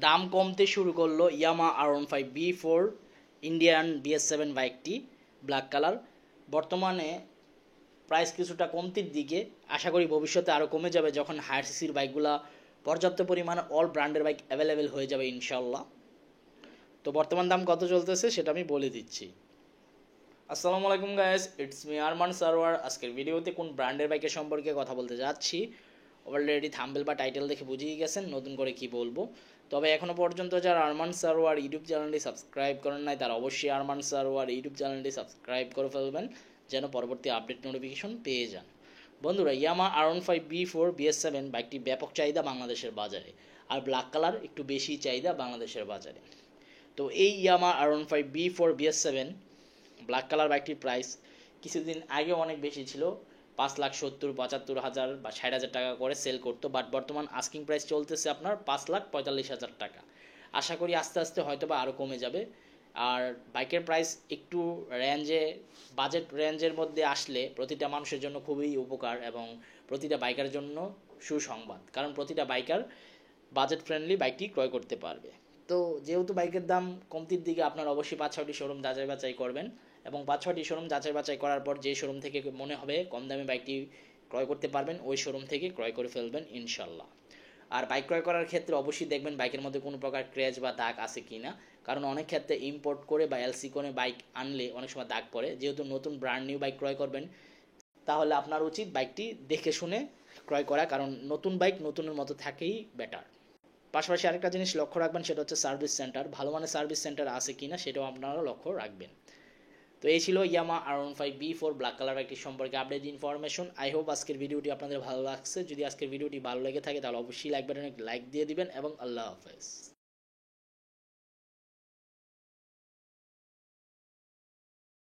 দাম কমতে শুরু করলো ইয়ামা R15B4 ইন্ডিয়ান BS7 বাইকটি ব্ল্যাক কালার। বর্তমানে প্রাইস কিছুটা কমতির দিকে, আশা করি ভবিষ্যতে আরও কমে যাবে যখন হায়ার সিসির বাইকগুলা পর্যাপ্ত পরিমাণে অল ব্র্যান্ডের বাইক অ্যাভেলেবেল হয়ে যাবে ইনশাল্লাহ। তো বর্তমান দাম কত চলতেছে সেটা আমি বলে দিচ্ছি। আসসালামু আলাইকুম guys, it's me Arman Sarwar. আজকের ভিডিওতে কোন ব্র্যান্ডের বাইকের সম্পর্কে কথা বলতে যাচ্ছি অলরেডি থাম্বনেল বা টাইটেল দেখে বুঝিয়ে গেছেন নতুন করে কি বলবো। তবে এখনও পর্যন্ত যারা আরমান সারোয়ার ইউটিউব চ্যানেলটি সাবস্ক্রাইব করেন নাই তারা অবশ্যই আরমান সারোয়ার ইউটিউব চ্যানেলটি সাবস্ক্রাইব করে ফেলবেন যেন পরবর্তী আপডেট নোটিফিকেশন পেয়ে যান। বন্ধুরা, ইয়ামা R15B4 BS7 বাইকটি ব্যাপক চাহিদা বাংলাদেশের বাজারে, আর ব্ল্যাক কালার একটু বেশি চাহিদা বাংলাদেশের বাজারে। তো এই ইয়ামা R15B4 BS7 ব্ল্যাক কালার বাইকটির প্রাইস কিছুদিন আগে অনেক বেশি ছিল, 5,70,000, 75,000 বা 60,000 টাকা করে সেল করতো, বাট বর্তমান আস্কিং প্রাইস চলতেছে আপনার 5,45,000 টাকা। আশা করি আস্তে আস্তে হয়তো বা আরও কমে যাবে। আর বাইকের প্রাইস একটু রেঞ্জে, বাজেট রেঞ্জের মধ্যে আসলে প্রতিটা মানুষের জন্য খুবই উপকার এবং প্রতিটা বাইকার জন্য সুসংবাদ, কারণ প্রতিটা বাইকার বাজেট ফ্রেন্ডলি বাইকটি ক্রয় করতে পারবে। তো যেহেতু বাইকের দাম কমতির দিকে, আপনার অবশ্যই 5-6টি শোরুম যাচাই বাছাই করবেন এবং 5-6টি শোরুম যাচাই বাছাই করার পর যে শোরুম থেকে মনে হবে কম দামে বাইকটি ক্রয় করতে পারবেন ওই শোরুম থেকে ক্রয় করে ফেলবেন ইনশাল্লাহ। আর বাইক ক্রয় করার ক্ষেত্রে অবশ্যই দেখবেন বাইকের মধ্যে কোনো প্রকার ক্র্যাচ বা দাগ আছে কি না, কারণ অনেক ক্ষেত্রে ইম্পোর্ট করে বা এলসি করে বাইক আনলে অনেক সময় দাগ পড়ে। যেহেতু নতুন ব্র্যান্ড নিউ বাইক ক্রয় করবেন, তাহলে আপনার উচিত বাইকটি দেখে শুনে ক্রয় করা, কারণ নতুন বাইক নতুনের মতো থাকেই বেটার। পাশাপাশি আরেকটা জিনিস লক্ষ্য রাখবেন, সেটা হচ্ছে সার্ভিস সেন্টার, ভালো মানের সার্ভিস সেন্টার আছে কিনা সেটাও আপনারা লক্ষ্য রাখবেন। তো এই ছিল ইয়ামা R15B4 ব্ল্যাক কালার বাইকটি সম্পর্কে আপডেট ইনফরমেশন। আই হোপ আজকের ভিডিওটি আপনাদের ভালো লাগছে। যদি আজকের ভিডিওটি ভালো লেগে থাকে তাহলে অবশ্যই লাইক বাটনে লাইক দিয়ে দিবেন এবং আল্লাহ হাফেজ।